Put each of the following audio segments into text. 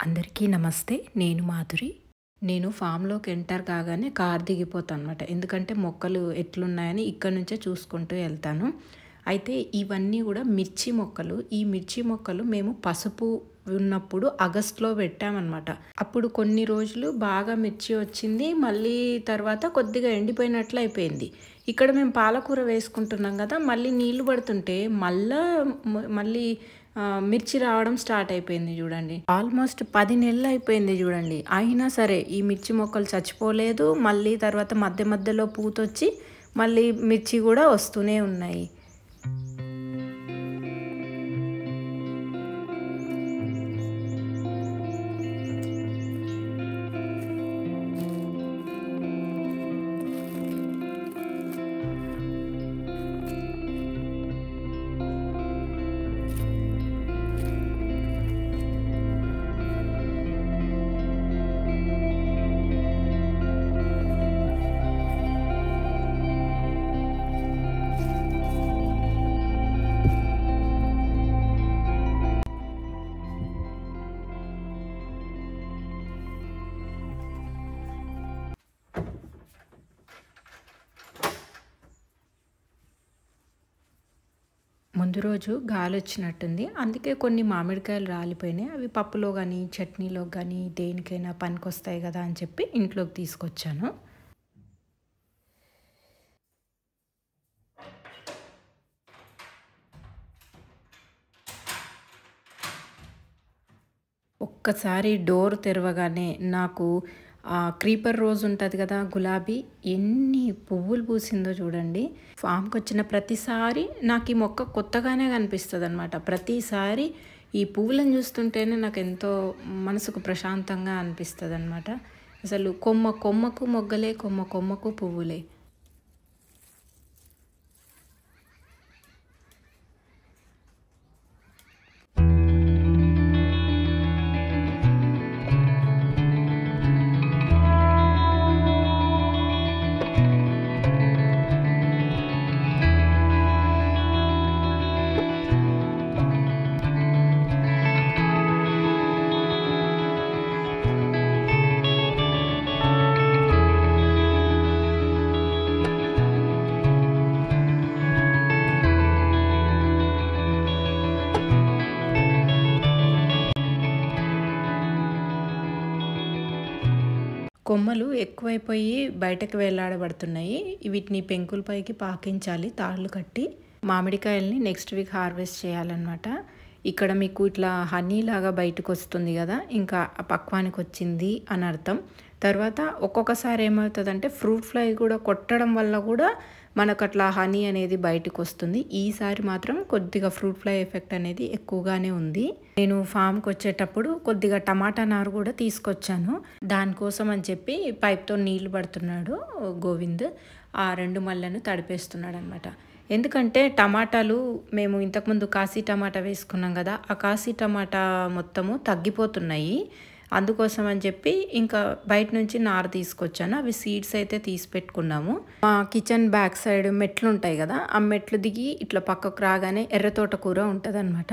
అందరికీ నమస్తే. నేను మాధురి. నేను ఫామ్‌లోకి ఎంటర్ కాగానే కారు దిగిపోతానన్నమాట. ఎందుకంటే మొక్కలు ఎట్లున్నాయని ఇక్కడి నుంచే చూసుకుంటూ వెళ్తాను. అయితే ఇవన్నీ కూడా మిర్చి మొక్కలు. ఈ మిర్చి మొక్కలు మేము పసుపు ఉన్నప్పుడు ఆగస్టులో పెట్టామన్నమాట. అప్పుడు కొన్ని రోజులు బాగా మిర్చి వచ్చింది. మళ్ళీ తర్వాత కొద్దిగా ఎండిపోయినట్లు అయిపోయింది. ఇక్కడ మేము పాలకూర వేసుకుంటున్నాం కదా! మళ్ళీ నీళ్లు పడుతుంటే మళ్ళీ మిర్చి రావడం స్టార్ట్ అయిపోయింది చూడండి. ఆల్మోస్ట్ 10 నెలలు అయిపోయింది చూడండి. అయినా సరే ఈ మిర్చి మొక్కలు చచ్చిపోలేదు. మళ్ళీ తర్వాత మధ్య మధ్యలో పూతొచ్చి మళ్ళీ మిర్చి కూడా వస్తూనే ఉన్నాయి. ముందు రోజు గాలి వచ్చినట్టుంది. అందుకే కొన్ని మామిడికాయలు రాలిపోయినాయి. అవి పప్పులో కానీ చట్నీలో కానీ దేనికైనా పనికొస్తాయి కదా అని చెప్పి ఇంట్లోకి తీసుకొచ్చాను. ఒక్కసారి డోర్ తెరవగానే నాకు క్రీపర్ రోజ్ ఉంటుంది కదా, గులాబీ, ఎన్ని పువ్వులు పూసిందో చూడండి. ఫామ్కి వచ్చిన ప్రతిసారి నాకు ఈ మొక్క కొత్తగానే కనిపిస్తుంది అనమాట. ప్రతిసారి ఈ పువ్వులను చూస్తుంటేనే నాకు ఎంతో మనసుకు ప్రశాంతంగా అనిపిస్తుంది అనమాట. అసలు కొమ్మ కొమ్మకు మొగ్గలే, కొమ్మ కొమ్మకు పువ్వులే. కొమ్మలు ఎక్కువైపోయి బయటకు వేలాడబడుతున్నాయి. వీటిని పెంకులపైకి పాకించాలి తాళ్ళు కట్టి. మామిడికాయల్ని నెక్స్ట్ వీక్ హార్వెస్ట్ చేయాలన్నమాట. ఇక్కడ మీకు ఇట్లా హనీ లాగా బయటకు వస్తుంది కదా, ఇంకా పక్వానికి వచ్చింది అని అర్థం. తర్వాత ఒక్కొక్కసారి ఏమవుతుందంటే ఫ్రూట్ ఫ్లై కూడా కొట్టడం వల్ల కూడా మనకు అట్లా హనీ అనేది బయటకు వస్తుంది. ఈసారి మాత్రం కొద్దిగా ఫ్రూట్ ఫ్లై ఎఫెక్ట్ అనేది ఎక్కువగానే ఉంది. నేను ఫామ్కి వచ్చేటప్పుడు కొద్దిగా టమాటా నారు కూడా తీసుకొచ్చాను. దానికోసం అని చెప్పి పైప్తో నీళ్లు పడుతున్నాడు గోవింద్. ఆ 2 మళ్ళను తడిపేస్తున్నాడు అనమాట. ఎందుకంటే టమాటాలు మేము ఇంతకుముందు కాశీ టమాటా వేసుకున్నాం కదా, ఆ కాశీ టమాటా మొత్తము తగ్గిపోతున్నాయి. అందుకోసం అని చెప్పి ఇంకా బయట నుంచి నారు తీసుకొచ్చాను. అవి సీడ్స్ అయితే తీసి పెట్టుకున్నాము. మా కిచెన్ బ్యాక్ సైడ్ మెట్లు ఉంటాయి కదా, ఆ మెట్లు దిగి ఇట్లా పక్కకు రాగానే ఎర్ర తోటకూర ఉంటుంది అనమాట.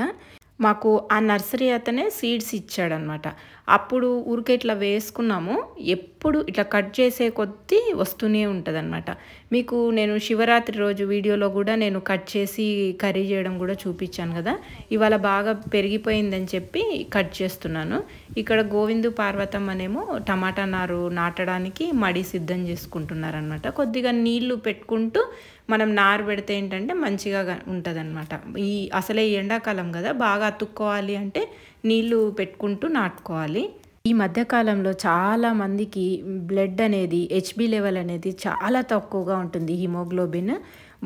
మాకు ఆ నర్సరీ అతనే సీడ్స్ ఇచ్చాడనమాట. అప్పుడు ఊరికే ఇట్లా వేసుకున్నాము. ఎప్పుడు ఇట్లా కట్ చేసే కొద్దీ వస్తూనే ఉంటుంది అనమాట. మీకు నేను శివరాత్రి రోజు వీడియోలో కూడా నేను కట్ చేసి కర్రీ చేయడం కూడా చూపించాను కదా. ఇవాళ బాగా పెరిగిపోయిందని చెప్పి కట్ చేస్తున్నాను. ఇక్కడ గోవిందు పార్వతమ్మనేమో టమాటా నారు నాటడానికి మడి సిద్ధం చేసుకుంటున్నారనమాట. కొద్దిగా నీళ్లు పెట్టుకుంటూ మనం నారు పెడితే ఏంటంటే మంచిగా ఉంటుంది అనమాట. అసలే ఎండాకాలం కదా, బాగా అతుక్కోవాలి అంటే నీళ్లు పెట్టుకుంటూ నాటుకోవాలి. ఈ మధ్యకాలంలో చాలా మందికి బ్లడ్ అనేది, హెచ్బి లెవెల్ అనేది చాలా తక్కువగా ఉంటుంది, హిమోగ్లోబిన్.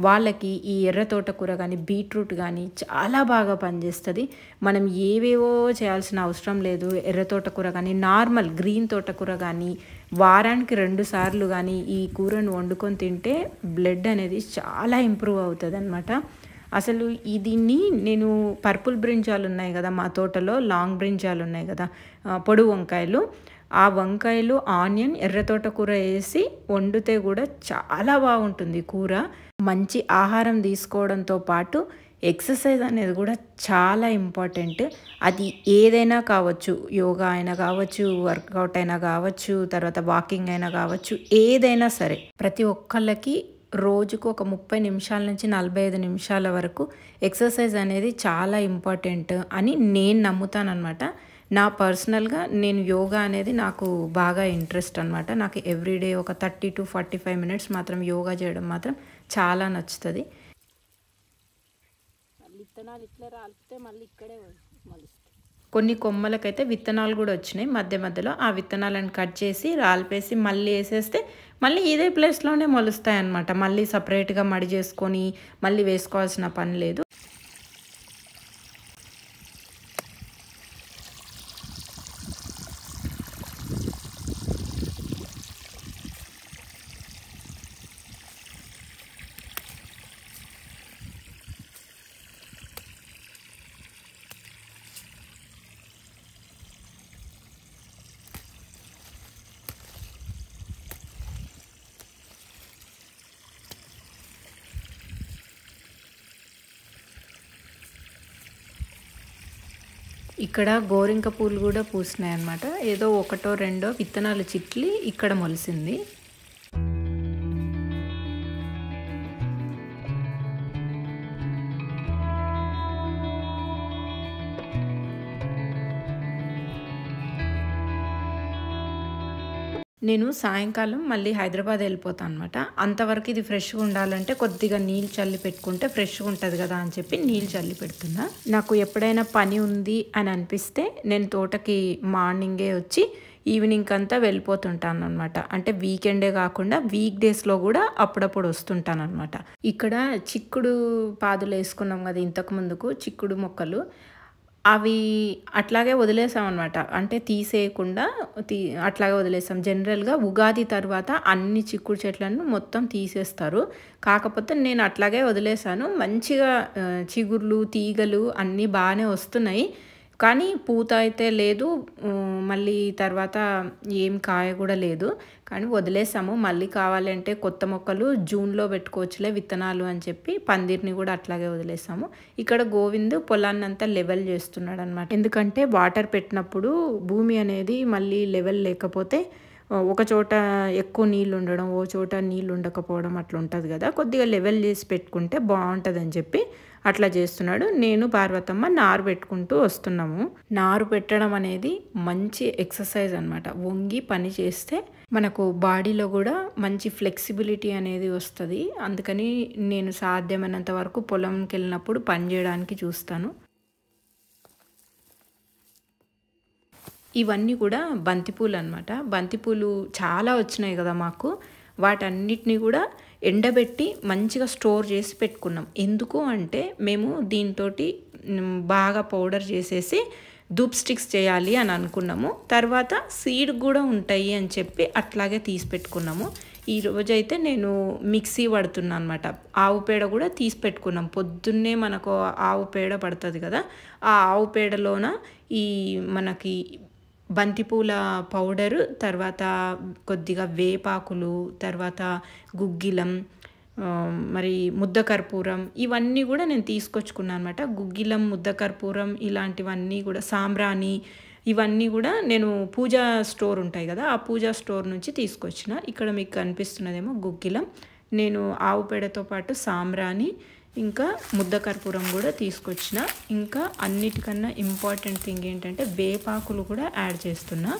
వాళ్ళకి ఈ ఎర్ర తోటకూర కానీ బీట్రూట్ కానీ చాలా బాగా పనిచేస్తుంది. మనం ఏవేవో చేయాల్సిన అవసరం లేదు. ఎర్ర తోటకూర కానీ నార్మల్ గ్రీన్ తోటకూర కానీ వారానికి 2 సార్లు కానీ ఈ కూరను వండుకొని తింటే బ్లడ్ అనేది చాలా ఇంప్రూవ్ అవుతుంది అనమాట. అసలు దీన్ని నేను పర్పుల్ బ్రింజాలు ఉన్నాయి కదా మా తోటలో, లాంగ్ బ్రింజాలు ఉన్నాయి కదా, పొడుగు వంకాయలు, ఆ వంకాయలు, ఆనియన్, ఎర్ర తోటకూర వేసి వండితే కూడా చాలా బాగుంటుంది కూర. మంచి ఆహారం తీసుకోవడంతో పాటు ఎక్సర్సైజ్ అనేది కూడా చాలా ఇంపార్టెంట్. అది ఏదైనా కావచ్చు, యోగా అయినా కావచ్చు, వర్కౌట్ అయినా కావచ్చు, తర్వాత వాకింగ్ అయినా కావచ్చు, ఏదైనా సరే ప్రతి ఒక్కళ్ళకి రోజుకు ఒక 30 నిమిషాల నుంచి 45 నిమిషాల వరకు ఎక్సర్సైజ్ అనేది చాలా ఇంపార్టెంట్ అని నేను నమ్ముతానన్నమాట. నా పర్సనల్గా నేను యోగా అనేది నాకు బాగా ఇంట్రెస్ట్ అనమాట. నాకు ఎవ్రీడే ఒక 30 to 45 మినిట్స్ మాత్రం యోగా చేయడం మాత్రం చాలా నచ్చుతుంది. విత్తనాలు ఇట్లా రాలితే మళ్ళీ ఇక్కడే మొలుస్తాయి. కొన్ని కొమ్మలకైతే విత్తనాలు కూడా వచ్చినాయి మధ్య మధ్యలో. ఆ విత్తనాలను కట్ చేసి రాలిపేసి మళ్ళీ వేసేస్తే మళ్ళీ ఇదే ప్లేస్లోనే మొలుస్తాయి అన్నమాట. మళ్ళీ సపరేట్గా మడి చేసుకొని మళ్ళీ వేసుకోవాల్సిన పని లేదు. ఇక్కడ గోరింక పూలు కూడా పూసినాయి అన్నమాట. ఏదో ఒకటో రెండో విత్తనాలు చిట్లి ఇక్కడ మొలిసింది. నేను సాయంకాలం మళ్ళీ హైదరాబాద్ వెళ్ళిపోతాను అనమాట. అంతవరకు ఇది ఫ్రెష్గా ఉండాలంటే కొద్దిగా నీళ్ళు చల్లి పెట్టుకుంటే ఫ్రెష్గా ఉంటుంది కదా అని చెప్పి నీళ్ళు చల్లి పెడుతున్నా. నాకు ఎప్పుడైనా పని ఉంది అని అనిపిస్తే నేను తోటకి మార్నింగే వచ్చి ఈవినింగ్ అంతా వెళ్ళిపోతుంటాను అనమాట. అంటే వీకెండే కాకుండా వీక్ డేస్లో కూడా అప్పుడప్పుడు వస్తుంటాను అనమాట. ఇక్కడ చిక్కుడు పాదులు వేసుకున్నాం కదా ఇంతకు ముందుకు, చిక్కుడు మొక్కలు అవి అట్లాగే వదిలేసాం అనమాట. అంటే తీసేయకుండా అట్లాగే వదిలేసాం. జనరల్గా ఉగాది తర్వాత అన్ని చిక్కుడు చెట్లను మొత్తం తీసేస్తారు. కాకపోతే నేను అట్లాగే వదిలేసాను. మంచిగా చిగుర్లు తీగలు అన్నీ బాగానే వస్తున్నాయి. కానీ పూత అయితే లేదు, మళ్ళీ తర్వాత ఏం కాయ కూడా లేదు. కానీ వదిలేసాము. మళ్ళీ కావాలంటే కొత్త మొక్కలు జూన్లో పెట్టుకోవచ్చులే విత్తనాలు అని చెప్పి పందిరిని కూడా అట్లాగే వదిలేసాము. ఇక్కడ గోవింద్ పొలాన్ని అంతా లెవెల్ చేస్తున్నాడు అనమాట. ఎందుకంటే వాటర్ పెట్టినప్పుడు భూమి అనేది మళ్ళీ లెవెల్ లేకపోతే ఒక చోట ఎక్కువ నీళ్ళు ఉండడం, ఓ చోట నీళ్ళు ఉండకపోవడం అట్లా ఉంటుంది కదా. కొద్దిగా లెవెల్ చేసి పెట్టుకుంటే బాగుంటుంది అని చెప్పి అట్లా చేస్తున్నాడు. నేను పార్వతమ్మ నారు పెట్టుకుంటూ వస్తున్నాము. నారు పెట్టడం అనేది మంచి ఎక్సర్సైజ్ అనమాట. వంగి పని చేస్తే మనకు బాడీలో కూడా మంచి ఫ్లెక్సిబిలిటీ అనేది వస్తుంది. అందుకని నేను సాధ్యమైనంత వరకు పొలంకి వెళ్ళినప్పుడు పని చేయడానికి చూస్తాను. ఇవన్నీ కూడా బంతిపూలు అనమాట. బంతిపూలు చాలా వచ్చినాయి కదా మాకు. వాటన్నిటిని కూడా ఎండబెట్టి మంచిగా స్టోర్ చేసి పెట్టుకున్నాం. ఎందుకు అంటే మేము దీంతో బాగా పౌడర్ చేసేసి ధూప్ స్టిక్స్ చేయాలి అని అనుకున్నాము. తర్వాత సీడ్ కూడా ఉంటాయి అని చెప్పి అట్లాగే తీసి పెట్టుకున్నాము. ఈరోజైతే నేను మిక్సీ పడుతున్నాను అనమాట. ఆవు పేడ కూడా తీసి పెట్టుకున్నాం. పొద్దున్నే మనకు ఆవు పేడ పడుతుంది కదా, ఆ ఆవు పేడలోన ఈ మనకి బంతిపూల పౌడరు, తర్వాత కొద్దిగా వేపాకులు, తర్వాత గుగ్గిలం, మరి ముద్ద కర్పూరం, ఇవన్నీ కూడా నేను తీసుకొచ్చుకున్నాను అనమాట. గుగ్గిలం, ముద్ద కర్పూరం ఇలాంటివన్నీ కూడా, సాంబ్రాణి, ఇవన్నీ కూడా నేను పూజా స్టోర్ ఉంటాయి కదా, ఆ పూజా స్టోర్ నుంచి తీసుకొచ్చిన. ఇక్కడ మీకు కనిపిస్తున్నదేమో గుగ్గిలం. నేను ఆవు పేడతో పాటు సాంబ్రాణి ఇంకా ముద్ద కర్పూరం కూడా తీసుకొచ్చిన. ఇంకా అన్నిటికన్నా ఇంపార్టెంట్ థింగ్ ఏంటంటే వేపాకులు కూడా యాడ్ చేస్తున్నా.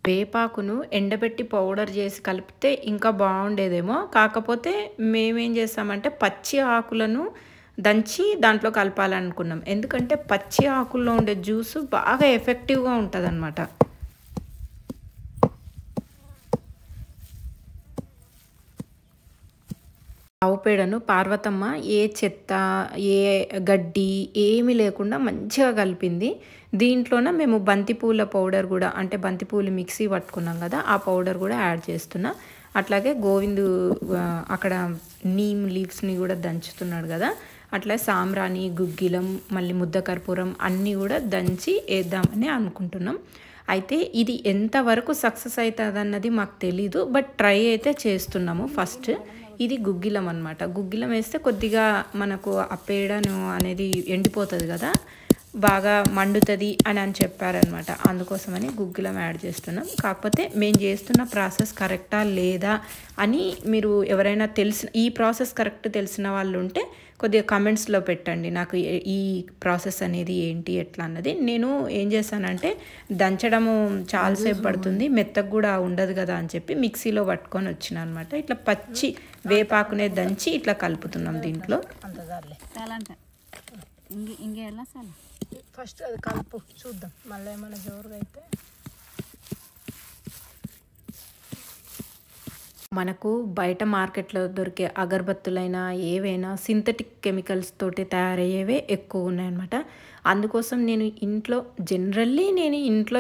వేపాకును ఎండబెట్టి పౌడర్ చేసి కలిపితే ఇంకా బాగుండేదేమో. కాకపోతే మేమేం చేస్తామంటే పచ్చి ఆకులను దంచి దాంట్లో కలపాలనుకున్నాం. ఎందుకంటే పచ్చి ఆకుల్లో ఉండే జ్యూసు బాగా ఎఫెక్టివ్గా ఉంటుంది అన్నమాట. ఆవు పేడను పార్వతమ్మ ఏ చెత్త, ఏ గడ్డి ఏమీ లేకుండా మంచిగా కలిపింది. దీంట్లోన మేము బంతిపూల పౌడర్ గూడా, అంటే బంతిపూలు మిక్సీ పట్టుకున్నాం గదా! ఆ పౌడర్ గూడా యాడ్ చేస్తున్నా. అట్లాగే గోవిందు అక్కడ నీమ్ లీవ్స్‌ని గూడా దంచుతున్నాడు గదా! అట్లా సాంబ్రాణి, గుగ్గిలం, మళ్ళీ ముద్ద కర్పూరం అన్నీ గూడా దంచి ఏద్దామని అనుకుంటున్నాం. అయితే ఇది ఎంతవరకు సక్సెస్ అయితదన్నది మాకు తెలీదు. బట్ ట్రై అయితే చేస్తున్నాము ఫస్ట్. ఇది గుగ్గిలం అనమాట. గుగ్గిలం వేస్తే కొద్దిగా మనకు ఆ పేడను అనేది ఎండిపోతది గదా! బాగా మండుతది అని చెప్పారనమాట. అందుకోసమని గుగ్గిలం యాడ్ చేస్తున్నాం. కాకపోతే మేము చేస్తున్న ప్రాసెస్ కరెక్టా లేదా అని మీరు ఎవరైనా ఈ ప్రాసెస్ కరెక్ట్ తెలిసిన వాళ్ళు ఉంటే కొద్దిగా కమెంట్స్లో పెట్టండి. నాకు ఈ ప్రాసెస్ అనేది ఏంటి ఎట్లా అన్నది. నేను ఏం చేశానంటే దంచడము చాలాసేపు పడుతుంది, మెత్తగా కూడా ఉండదు కదా అని చెప్పి మిక్సీలో పట్టుకొని వచ్చిన అనమాట. ఇట్లా పచ్చి వేపాకునే దంచి ఇట్లా కలుపుతున్నాం దీంట్లో. ఫస్ట్ అది కలుపు చూద్దాం, మళ్ళీ ఏమైనా జోరుగా అయితే. మనకు బయట మార్కెట్లో దొరికే అగరబత్తులైనా ఏవైనా సింథటిక్ కెమికల్స్ తోటి తయారయ్యేవే ఎక్కువ ఉన్నాయన్నమాట. అందుకోసం నేను ఇంట్లో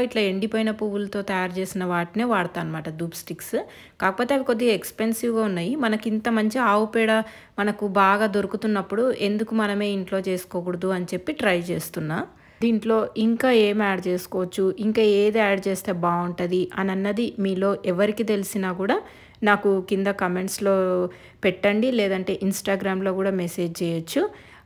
ఇట్లా ఎండిపోయిన పువ్వులతో తయారు చేసిన వాటినే వాడతాను అనమాట, ధూప్ స్టిక్స్. కాకపోతే అవి కొద్దిగా ఎక్స్పెన్సివ్గా ఉన్నాయి. మనకి ఇంత మంచి ఆవు పేడ మనకు బాగా దొరుకుతున్నప్పుడు ఎందుకు మనమే ఇంట్లో చేసుకోకూడదు అని చెప్పి ట్రై చేస్తున్నా. దీంట్లో ఇంకా ఏం యాడ్ చేసుకోవచ్చు, ఇంకా ఏది యాడ్ చేస్తే బాగుంటుంది అని అన్నది మీలో ఎవరికి తెలిసినా కూడా నాకు కింద కమెంట్స్లో పెట్టండి, లేదంటే ఇన్స్టాగ్రామ్లో కూడా మెసేజ్ చేయొచ్చు.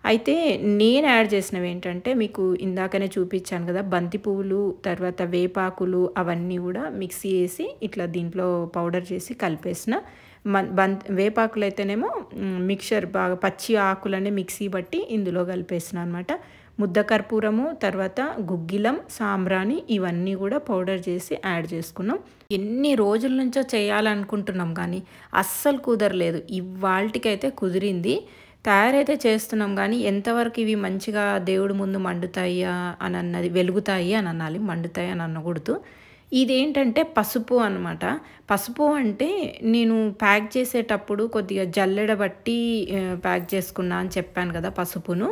అయితే నేను యాడ్ చేసినవి ఏంటంటే మీకు ఇందాకనే చూపించాను కదా, బంతి పువ్వులు, తర్వాత వేపాకులు అవన్నీ కూడా మిక్సీ వేసి ఇట్లా దీంట్లో పౌడర్ చేసి కలిపేసిన. వేపాకులు అయితేనేమో మిక్చర్ బాగా పచ్చి ఆకులనే మిక్సీ బట్టి ఇందులో కలిపేసిన అనమాట. ముద్ద కర్పూరము, తర్వాత గుగ్గిలం, సాంబ్రాణి ఇవన్నీ కూడా పౌడర్ చేసి యాడ్ చేసుకున్నాం. ఎన్ని రోజుల నుంచో చేయాలనుకుంటున్నాం కానీ అస్సలు కుదరలేదు. ఇవాళకైతే కుదిరింది. తయారైతే చేస్తున్నాం కానీ ఎంతవరకు ఇవి మంచిగా దేవుడి ముందు మండుతాయా అని అన్నది, వెలుగుతాయి అని అనాలి, మండుతాయి అని అనకూడదు. ఇదేంటంటే పసుపు అనమాట. పసుపు అంటే నేను ప్యాక్ చేసేటప్పుడు కొద్దిగా జల్లెడ బట్టి ప్యాక్ చేసుకున్నా అని చెప్పాను కదా పసుపును.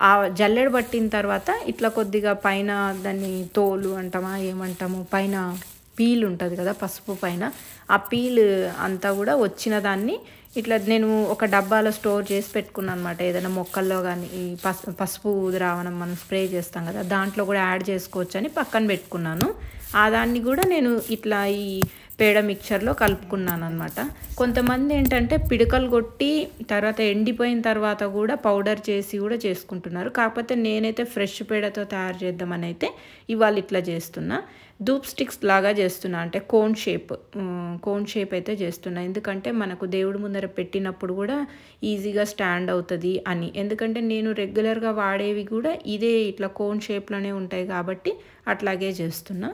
ఆ జల్లెడ పట్టిన తర్వాత ఇట్లా కొద్దిగా పైన దాన్ని తోలు అంటామా ఏమంటాము, పైన పీల్ ఉంటుంది కదా పసుపు పైన, ఆ పీల్ అంతా కూడా వచ్చిన దాన్ని ఇట్లా నేను ఒక డబ్బాలో స్టోర్ చేసి పెట్టుకున్నాను అనమాట. ఏదైనా మొక్కల్లో కానీ ఈ పసుపు ద్రావణం మనం స్ప్రే చేస్తాం కదా, దాంట్లో కూడా యాడ్ చేసుకోవచ్చు అని పక్కన పెట్టుకున్నాను. ఆ దాన్ని కూడా నేను ఇట్లా ఈ పేడ మిక్చర్లో కలుపుకున్నాను అనమాట. కొంతమంది ఏంటంటే పిడకలు కొట్టి తర్వాత ఎండిపోయిన తర్వాత కూడా పౌడర్ చేసి కూడా చేసుకుంటున్నారు. కాకపోతే నేనైతే ఫ్రెష్ పేడతో తయారు చేద్దామని అయితే ఇవాళ ఇట్లా చేస్తున్నా. ధూప్ స్టిక్స్ లాగా చేస్తున్నా, అంటే కోన్ షేప్ అయితే చేస్తున్నా. ఎందుకంటే మనకు దేవుడి ముందర పెట్టినప్పుడు కూడా ఈజీగా స్టాండ్ అవుతుంది అని. ఎందుకంటే నేను రెగ్యులర్గా వాడేవి కూడా ఇదే ఇట్లా కోన్ షేప్లోనే ఉంటాయి కాబట్టి అట్లాగే చేస్తున్నా.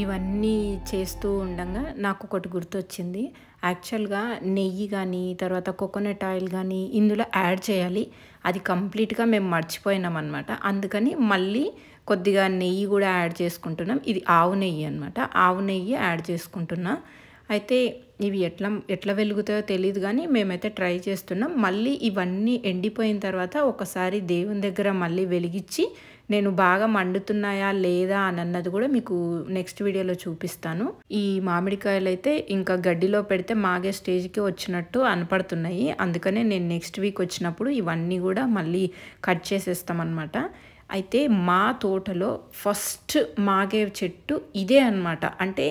ఇవన్నీ చేస్తూ ఉండగా నాకు ఒకటి గుర్తొచ్చింది. యాక్చువల్గా నెయ్యి కానీ తర్వాత కోకోనట్ ఆయిల్ కానీ ఇందులో యాడ్ చేయాలి. అది కంప్లీట్గా మేము మర్చిపోయినాం అనమాట. అందుకని మళ్ళీ కొద్దిగా నెయ్యి కూడా యాడ్ చేసుకుంటున్నాం. ఇది ఆవు నెయ్యి అనమాట. ఆవు నెయ్యి యాడ్ చేసుకుంటున్నా. అయితే ఇవి ఎట్లా వెలుగుతాయో తెలీదు కానీ మేమైతే ట్రై చేస్తున్నాం. మళ్ళీ ఇవన్నీ ఎండిపోయిన తర్వాత ఒకసారి దేవుని దగ్గర మళ్ళీ వెలిగించి నేను బాగా మండుతున్నాయా లేదా అని అన్నది కూడా మీకు నెక్స్ట్ వీడియోలో చూపిస్తాను. ఈ మామిడికాయలు అయితే ఇంకా గడ్డిలో పెడితే మాగే స్టేజ్కి వచ్చినట్టు అనపడుతున్నాయి. అందుకనే నేను నెక్స్ట్ వీక్ వచ్చినప్పుడు ఇవన్నీ కూడా మళ్ళీ కట్ చేసేస్తామన్నమాట. అయితే మా తోటలో ఫస్ట్ మాగే చెట్టు ఇదే అన్నమాట. అంటే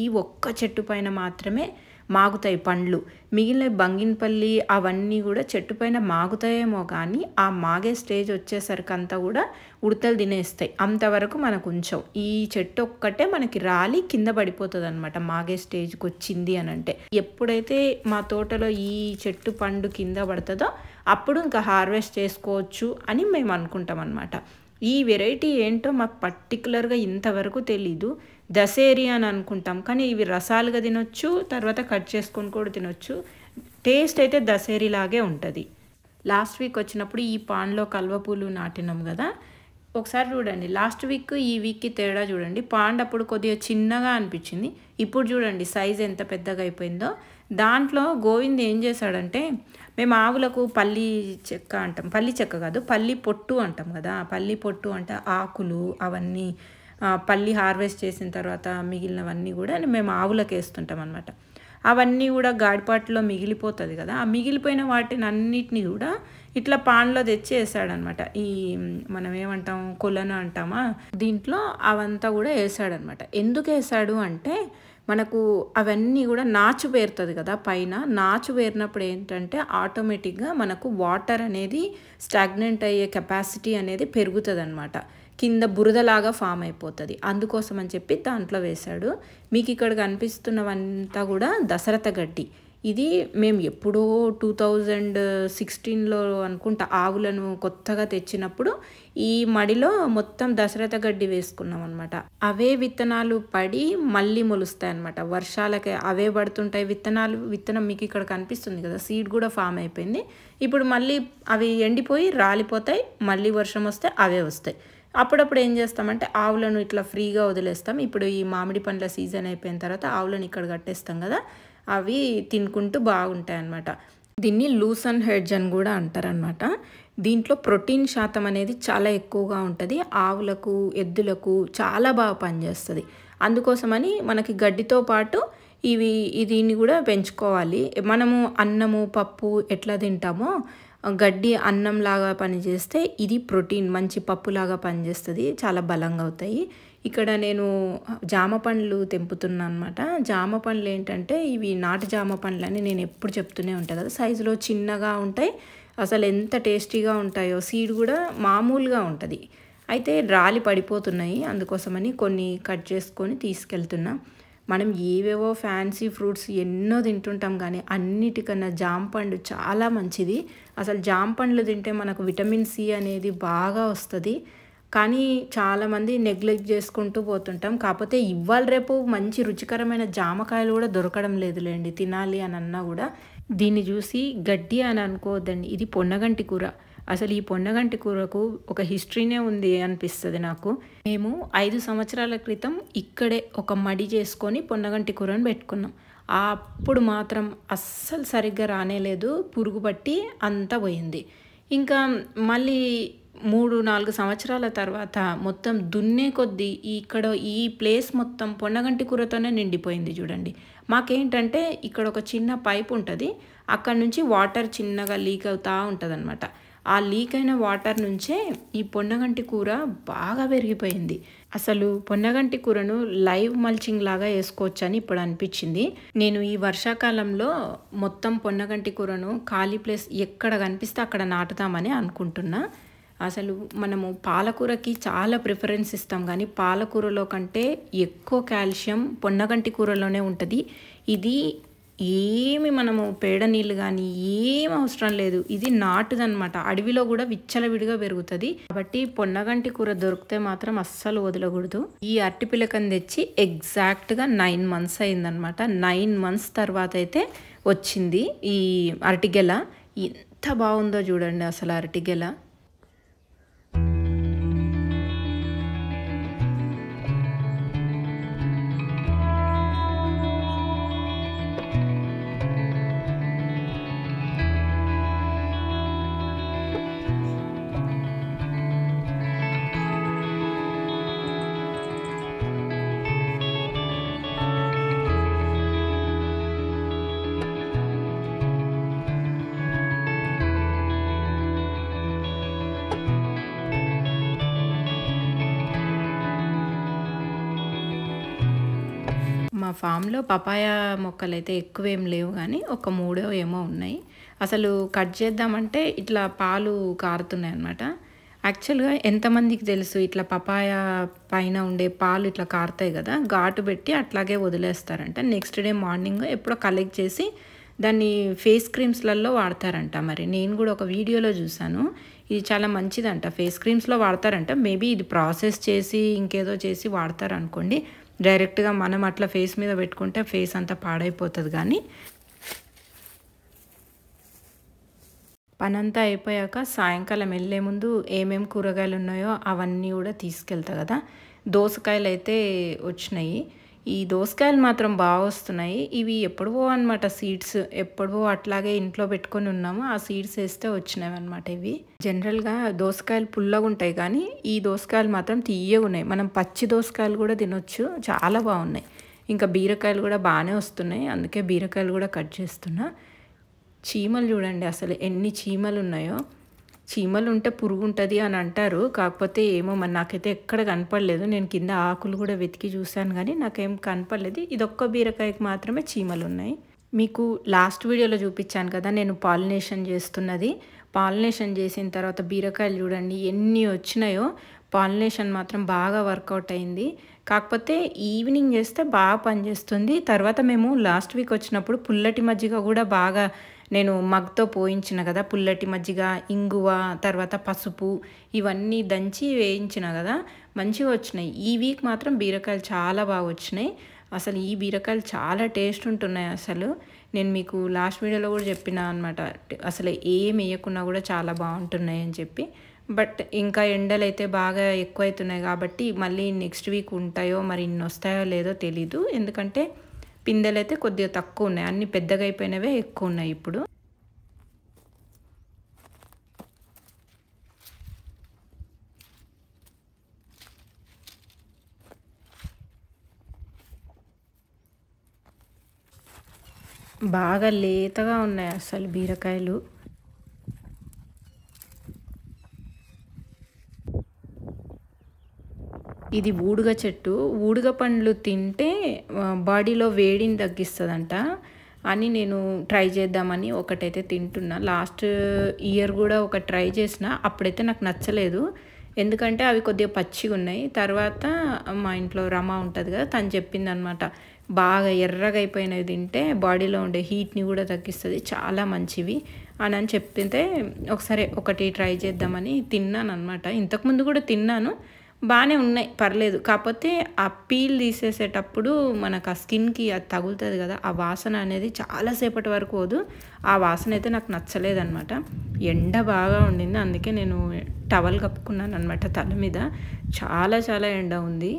ఈ ఒక్క చెట్టు పైన మాత్రమే మాగుతాయి పండ్లు. మిగిలిన బంగినపల్లి అవన్నీ కూడా చెట్టు పైన మాగుతాయేమో కానీ ఆ మాగే స్టేజ్ వచ్చేసరికి అంతా కూడా ఉడతలు తినేస్తాయి. అంతవరకు మనకు ఉంచవు. ఈ చెట్టు ఒక్కటే మనకి రాలి కింద పడిపోతుంది అనమాట మాగే స్టేజ్కి వచ్చింది అని అంటే. ఎప్పుడైతే మా తోటలో ఈ చెట్టు పండు కింద పడుతుందో అప్పుడు ఇంకా హార్వెస్ట్ చేసుకోవచ్చు అని మేము అనుకుంటాం అనమాట. ఈ వెరైటీ ఏంటో మాకు పర్టికులర్గా ఇంతవరకు తెలీదు. దసేరి అని అనుకుంటాం కానీ ఇవి రసాలుగా తినొచ్చు, తర్వాత కట్ చేసుకొని కూడా తినొచ్చు. టేస్ట్ అయితే దసేరి లాగే ఉంటుంది. లాస్ట్ వీక్ వచ్చినప్పుడు ఈ పాన్లో కల్వపూలు నాటినాం కదా, ఒకసారి చూడండి లాస్ట్ వీక్ ఈ వీక్కి తేడా చూడండి. పాండ్ అప్పుడు కొద్దిగా చిన్నగా అనిపించింది, ఇప్పుడు చూడండి సైజ్ ఎంత పెద్దగా అయిపోయిందో. దాంట్లో గోవింద్ ఏం చేశాడంటే, మేము ఆవులకు పల్లి చెక్క అంటాం, పల్లి చెక్క కాదు పల్లి పొట్టు అంటాం కదా, పల్లి పొట్టు అంటే ఆకులు అవన్నీ పల్లి హార్వెస్ట్ చేసిన తర్వాత మిగిలినవన్నీ కూడా మేము ఆవులకు వేస్తుంటాం అనమాట. అవన్నీ కూడా గాడిపాట్లో మిగిలిపోతుంది కదా, ఆ మిగిలిపోయిన వాటిని అన్నిటినీ కూడా ఇట్లా పాన్లో తెచ్చి వేసాడనమాట. ఈ మనం ఏమంటాం కొలను అంటామా, దీంట్లో అవంతా కూడా వేసాడనమాట. ఎందుకు వేసాడు అంటే మనకు అవన్నీ కూడా నాచు పేరుతుంది కదా, పైన నాచు పేరినప్పుడు ఏంటంటే ఆటోమేటిక్గా మనకు వాటర్ అనేది స్టాగ్నెంట్ అయ్యే కెపాసిటీ అనేది పెరుగుతుంది అనమాట. కింద బురదలాగా ఫామ్ అయిపోతుంది. అందుకోసం అని చెప్పి దాంట్లో వేశాడు. మీకు ఇక్కడ కనిపిస్తున్నవంతా కూడా దశరథ గడ్డి. ఇది మేము ఎప్పుడో 2016లో అనుకుంటా ఆవులను కొత్తగా తెచ్చినప్పుడు ఈ మడిలో మొత్తం దశరథ గడ్డి వేసుకున్నాం అనమాట. అవే విత్తనాలు పడి మళ్ళీ మొలుస్తాయి అనమాట. వర్షాలకే అవే పడుతుంటాయి విత్తనం మీకు ఇక్కడ కనిపిస్తుంది కదా, సీడ్ కూడా ఫామ్ అయిపోయింది. ఇప్పుడు మళ్ళీ అవి ఎండిపోయి రాలిపోతాయి, మళ్ళీ వర్షం వస్తే అవే వస్తాయి. అప్పుడప్పుడు ఏం చేస్తామంటే ఆవులను ఇట్లా ఫ్రీగా వదిలేస్తాం. ఇప్పుడు ఈ మామిడి పండ్ల సీజన్ అయిపోయిన తర్వాత ఆవులను ఇక్కడ కట్టేస్తాం కదా, అవి తినుకుంటూ బాగుంటాయి అన్నమాట. దీన్ని లూసన్ హెడ్జ్ అని కూడా అంటారనమాట. దీంట్లో ప్రోటీన్ శాతం అనేది చాలా ఎక్కువగా ఉంటుంది. ఆవులకు ఎద్దులకు చాలా బాగా పనిచేస్తుంది. అందుకోసమని మనకి గడ్డితో పాటు దీన్ని కూడా పెంచుకోవాలి. మనము అన్నము పప్పు ఎట్లా తింటామో గడ్డి అన్నంలాగా పనిచేస్తే ఇది ప్రోటీన్ మంచి పప్పులాగా పనిచేస్తుంది, చాలా బలంగా అవుతాయి. ఇక్కడ నేను జామ పండ్లు తెంపుతున్నాను అనమాట. జామ పండ్లు ఏంటంటే ఇవి నాటు జామ పండ్లు అని నేను ఎప్పుడు చెప్తూనే ఉంటాను కదా, సైజులో చిన్నగా ఉంటాయి, అసలు ఎంత టేస్టీగా ఉంటాయో. సీడ్ కూడా మామూలుగా ఉంటుంది, అయితే రాలి పడిపోతున్నాయి. అందుకోసమని కొన్ని కట్ చేసుకొని తీసుకెళ్తున్నా. మనం ఏవేవో ఫ్యాన్సీ ఫ్రూట్స్ ఎన్నో తింటుంటాం కానీ అన్నిటికన్నా జామ పండు చాలా మంచిది. అసలు జామ పండ్లు తింటే మనకు విటమిన్ సి అనేది బాగా వస్తుంది. కానీ చాలామంది నెగ్లెక్ట్ చేసుకుంటూ పోతుంటాం. కాకపోతే ఇవాళ రేపు మంచి రుచికరమైన జామకాయలు కూడా దొరకడం లేదులేండి, తినాలి అని అన్నా కూడా. దీన్ని చూసి గడ్డి అని అనుకోవద్దండి, ఇది పొన్నగంటి కూర. అసలు ఈ పొన్నగంటి కూరకు ఒక హిస్టరీనే ఉంది అనిపిస్తుంది నాకు. మేము 5 సంవత్సరాల క్రితం ఇక్కడే ఒక మడి చేసుకొని పొన్నగంటి కూరని పెట్టుకున్నాం. అప్పుడు మాత్రం అస్సలు సరిగ్గా రానేలేదు, పురుగు పట్టి అంతా పోయింది. ఇంకా మళ్ళీ 3-4 సంవత్సరాల తర్వాత మొత్తం దున్నే కొద్దీ ఇక్కడ ఈ ప్లేస్ మొత్తం పొన్నగంటి కూరతోనే నిండిపోయింది చూడండి. మాకేంటంటే ఇక్కడ ఒక చిన్న పైప్ ఉంటుంది, అక్కడ నుంచి వాటర్ చిన్నగా లీక్ అవుతూ ఉంటుంది అనమాట. ఆ లీక్ అయిన వాటర్ నుంచే ఈ పొన్నగంటి కూర బాగా పెరిగిపోయింది. అసలు పొన్నగంటి కూరను లైవ్ మల్చింగ్ లాగా వేసుకోవచ్చని ఇప్పుడు అనిపించింది. నేను ఈ వర్షాకాలంలో మొత్తం పొన్నగంటి కూరను ఖాళీ ప్లేస్ ఎక్కడ కనిపిస్తే అక్కడ నాటుతామని అనుకుంటున్నా. అసలు మనము పాలకూరకి చాలా ప్రిఫరెన్స్ ఇస్తాం కానీ పాలకూరలో కంటే ఎక్కువ కాల్షియం పొన్నగంటి కూరలోనే ఉంటుంది. ఇది ఏమి మనము పేడ నీళ్ళు కానీ ఏం అవసరం లేదు, ఇది నాటుదనమాట. అడవిలో కూడా విచ్చలవిడిగా పెరుగుతుంది. కాబట్టి పొన్నగంటి కూర దొరికితే మాత్రం అస్సలు వదలకూడదు. ఈ అరటి పిలకని తెచ్చి ఎగ్జాక్ట్గా 9 months అయిందనమాట. 9 months తర్వాత అయితే వచ్చింది ఈ అరటిగెల. ఎంత బాగుందో చూడండి అసలు అరటిగెల. మా ఫామ్‌లో పపాయ మొక్కలైతే ఎక్కువేం లేవు గానీ, ఒక 3 ఏమో ఉన్నాయి. అసలు కట్ చేద్దామంటే ఇట్లా పాలు కారుతున్నాయన్నమాట. యాక్చువల్‌గా ఎంతమందికి తెలుసు ఇట్లా పపాయ పైన ఉండే పాలు ఇట్లా కారుతాయి గదా! ఘాటు పెట్టి అట్లాగే వదిలేస్తారంట. నెక్స్ట్ డే మార్నింగ్ ఎప్పుడో కలెక్ట్ చేసి దాన్ని ఫేస్ క్రీమ్స్‌లలో వాడతారంట మరి. నేను గూడా ఒక వీడియోలో చూసాను. ఇది చాలా మంచిదంట. ఫేస్ క్రీమ్స్‌లో వాడతారంట. మేబీ ఇది ప్రాసెస్ చేసి ఇంకేదో చేసి వాడతారనుకోండి. డైరెక్ట్‌గా మనం అట్లా ఫేస్ మీద పెట్టుకుంటే ఫేస్ అంతా పాడైపోతది గానీ పనంతా అయిపోయాక సాయంకాలం వెళ్ళే ముందు ఏమేం కూరగాయలు ఉన్నాయో అవన్నీ కూడా తీసుకెళ్తా కదా. దోసకాయలైతే వచ్చినాయి. ఈ దోసకాయలు మాత్రం బాగా వస్తున్నాయి. ఇవి ఎప్పుడువో అనమాట సీడ్స్. ఎప్పుడువో అట్లాగే ఇంట్లో పెట్టుకొని ఉన్నాము. ఆ సీడ్స్ వేస్తే వచ్చినవి అనమాట ఇవి. జనరల్‌గా దోసకాయలు పుల్లగా ఉంటాయి కానీ ఈ దోసకాయలు మాత్రం తియ్యగా ఉన్నాయి. మనం పచ్చి దోసకాయలు కూడా తినొచ్చు. చాలా బాగున్నాయి. ఇంకా బీరకాయలు కూడా బాగానే వస్తున్నాయి. అందుకే బీరకాయలు కూడా కట్ చేస్తున్నా. చీమలు చూడండి అసలు ఎన్ని చీమలు ఉన్నాయో. చీమలు ఉంటే పురుగు ఉంటుంది అని అంటారు. కాకపోతే ఏమో మరి నాకైతే ఎక్కడ కనపడలేదు. నేను కింద ఆకులు కూడా వెతికి చూశాను కానీ నాకేం కనపడలేదు. ఇదొక్క బీరకాయకి మాత్రమే చీమలు ఉన్నాయి. మీకు లాస్ట్ వీడియోలో చూపించాను కదా నేను పాలినేషన్ చేస్తున్నది. పాలినేషన్ చేసిన తర్వాత బీరకాయలు చూడండి ఎన్ని వచ్చినాయో. పాలినేషన్ మాత్రం బాగా వర్కౌట్ అయింది. కాకపోతే ఈవినింగ్ చేస్తే బాగా పనిచేస్తుంది. తర్వాత మేము లాస్ట్ వీక్ వచ్చినప్పుడు పుల్లటి మజ్జిగ కూడా బాగా నేను మగ్తో పోయించిన కదా. పుల్లటి మజ్జిగ, ఇంగువ, తర్వాత పసుపు ఇవన్నీ దంచి వేయించిన కదా. మంచిగా వచ్చినాయి. ఈ వీక్ మాత్రం బీరకాయలు చాలా బాగా వచ్చినాయి. అసలు ఈ బీరకాయలు చాలా టేస్ట్ ఉంటున్నాయి అసలు. నేను మీకు లాస్ట్ వీడియోలో కూడా చెప్పిన అనమాట. అసలు ఏం వేయకున్నా కూడా చాలా బాగుంటున్నాయి అని చెప్పి. బట్ ఇంకా ఎండలు అయితే బాగా ఎక్కువ అవుతున్నాయి కాబట్టి మళ్ళీ నెక్స్ట్ వీక్ ఉంటాయో మరి ఇన్ని వస్తాయో లేదో తెలీదు. ఎందుకంటే పిందెలు అయితే కొద్దిగా తక్కువ ఉన్నాయి. అన్ని పెద్దగా అయిపోయినవే ఎక్కువ ఉన్నాయి ఇప్పుడు. బాగా లేతగా ఉన్నాయి అసలు బీరకాయలు. ఇది ఊడుగ చెట్టు. ఊడుగ పండ్లు తింటే బాడీలో వేడిని తగ్గిస్తుందంట అని నేను ట్రై చేద్దామని ఒకటైతే తింటున్నా. లాస్ట్ ఇయర్ కూడా ఒక ట్రై చేసిన. అప్పుడైతే నాకు నచ్చలేదు. ఎందుకంటే అవి కొద్దిగా పచ్చిగా ఉన్నాయి. తర్వాత మా ఇంట్లో రమ ఉంటుంది కదా, తను చెప్పిందనమాట బాగా ఎర్రగా అయిపోయినవి తింటే బాడీలో ఉండే హీట్ని కూడా తగ్గిస్తుంది, చాలా మంచివి అని చెప్తే ఒకసారి ఒకటి ట్రై చేద్దామని తిన్నాను అనమాట. ఇంతకుముందు కూడా తిన్నాను, బాగానే ఉన్నాయి, పర్లేదు. కాకపోతే ఆ పీల్ తీసేసేటప్పుడు మనకు ఆ స్కిన్కి అది తగులుతుంది కదా, ఆ వాసన అనేది చాలాసేపటి వరకు పోదు. ఆ వాసన అయితే నాకు నచ్చలేదన్నమాట. ఎండ బాగా ఉండింది, అందుకే నేను టవల్ కప్పుకున్నాను అనమాట తల మీద. చాలా చాలా ఎండ ఉంది.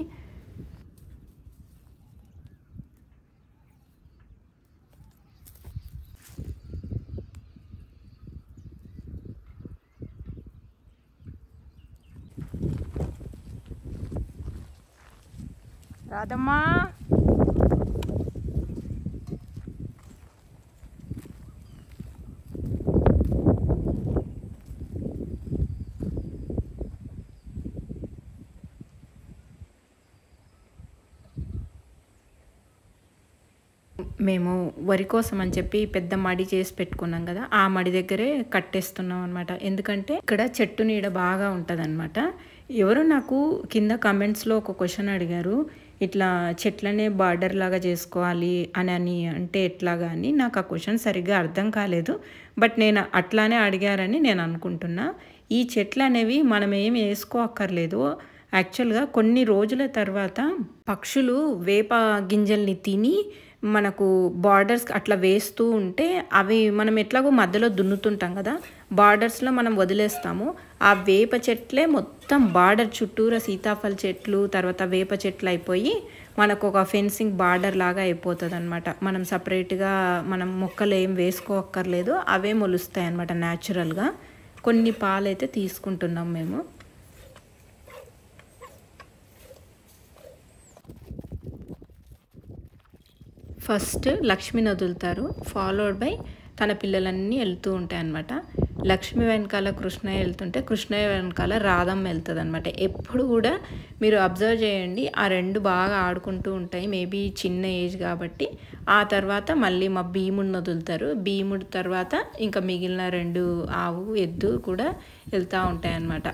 రాదమ్మా, మేము వరి కోసం అని చెప్పి పెద్ద మడి చేసి పెట్టుకున్నాం కదా, ఆ మడి దగ్గరే కట్టేస్తున్నాం అనమాట. ఎందుకంటే ఇక్కడ చెట్టు నీడ బాగా ఉంటుంది అనమాట. ఎవరో నాకు కింద కమెంట్స్లో ఒక క్వశ్చన్ అడిగారు, ఇట్లా చెట్లనే బార్డర్ లాగా చేసుకోవాలి అని అంటే ఎట్లాగా అని. నాకు ఆ క్వశ్చన్ సరిగ్గా అర్థం కాలేదు. బట్ నేను అట్లానే అడిగారని నేను అనుకుంటున్నా. ఈ చెట్లు అనేవి మనం ఏమి వేసుకోక్కర్లేదు. యాక్చువల్గా కొన్ని రోజుల తర్వాత పక్షులు వేప గింజల్ని తిని మనకు బార్డర్స్ అట్లా వేస్తూ ఉంటే అవి మనం ఎట్లాగో మధ్యలో దున్నుతుంటాం కదా, బార్డర్స్లో మనం వదిలేస్తాము. ఆ వేప చెట్లే మొత్తం బార్డర్ చుట్టూరా సీతాఫల చెట్లు తర్వాత వేప చెట్లు అయిపోయి మనకు ఒక ఫెన్సింగ్ బార్డర్ లాగా అయిపోతుంది అనమాట. మనం సపరేట్గా మనం మొక్కలు ఏం వేసుకోక్కర్లేదు, అవే మొలుస్తాయి అనమాట న్యాచురల్గా. కొన్ని పాలైతే తీసుకుంటున్నాం మేము. ఫస్ట్ లక్ష్మిని వదులుతారు, ఫాలోడ్ బై తన పిల్లలన్నీ వెళ్తూ ఉంటాయి అన్నమాట. లక్ష్మి వెనకాల కృష్ణయ్య వెళ్తుంటే కృష్ణయ్య వెనకాల రాధమ్మ వెళ్తుంది అనమాట. ఎప్పుడు కూడా మీరు అబ్జర్వ్ చేయండి, ఆ రెండు బాగా ఆడుకుంటూ ఉంటాయి. మేబీ చిన్న ఏజ్ కాబట్టి. ఆ తర్వాత మళ్ళీ మా భీముడిని వదులుతారు. భీముడి తర్వాత ఇంకా మిగిలిన రెండు ఆవు ఎద్దు కూడా వెళ్తూ ఉంటాయి అన్నమాట.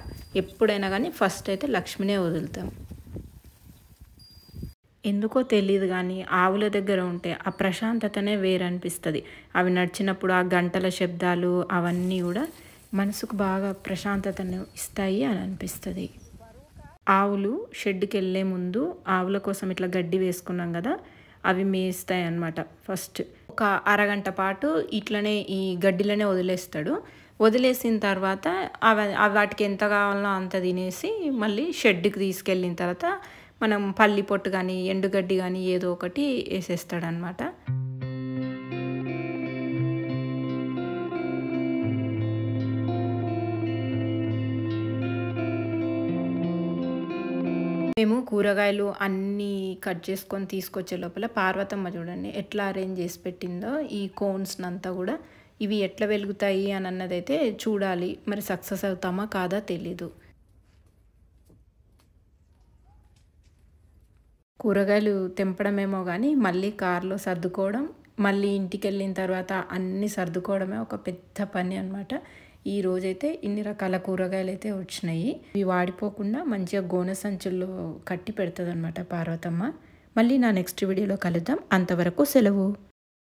ఎప్పుడైనా కానీ ఫస్ట్ అయితే లక్ష్మినే వదులుతాం. ఎందుకో తెలియదు కానీ ఆవుల దగ్గర ఉంటే ఆ ప్రశాంతతనే వేరనిపిస్తుంది. అవి నడిచినప్పుడు ఆ గంటల శబ్దాలు అవన్నీ కూడా మనసుకు బాగా ప్రశాంతతను ఇస్తాయి అని అనిపిస్తుంది. ఆవులు షెడ్కి వెళ్ళే ముందు ఆవుల కోసం ఇట్లా గడ్డి వేసుకున్నాం కదా, అవి మేస్తాయి అన్నమాట. ఫస్ట్ ఒక అరగంట పాటు ఇట్లనే ఈ గడ్డిలోనే వదిలేస్తాడు. వదిలేసిన తర్వాత వాటికి ఎంత కావాలో అంత తినేసి మళ్ళీ షెడ్కి తీసుకెళ్ళిన తర్వాత మనం పల్లి పొట్టు కానీ ఎండుగడ్డి కానీ ఏదో ఒకటి వేసేస్తాడనమాట. మేము కూరగాయలు అన్నీ కట్ చేసుకొని తీసుకొచ్చే లోపల పార్వతమ్మ చూడండి ఎట్లా అరేంజ్ చేసి పెట్టిందో ఈ కోన్స్నంతా కూడా. ఇవి ఎట్లా వెలుగుతాయి అని అన్నదైతే చూడాలి, మరి సక్సెస్ అవుతామా కాదా తెలీదు. కూరగాయలు తెంపడమేమో కానీ మళ్ళీ కారులో సర్దుకోవడం, మళ్ళీ ఇంటికి వెళ్ళిన తర్వాత అన్నీ సర్దుకోవడమే ఒక పెద్ద పని అనమాట. ఈ రోజైతే ఇన్ని రకాల కూరగాయలు అయితే వచ్చినాయి. ఇవి వాడిపోకుండా మంచిగా గోనె సంచుల్లో కట్టి పెడుతుంది అనమాట పార్వతమ్మ. మళ్ళీ నా నెక్స్ట్ వీడియోలో కలుద్దాం. అంతవరకు సెలవు.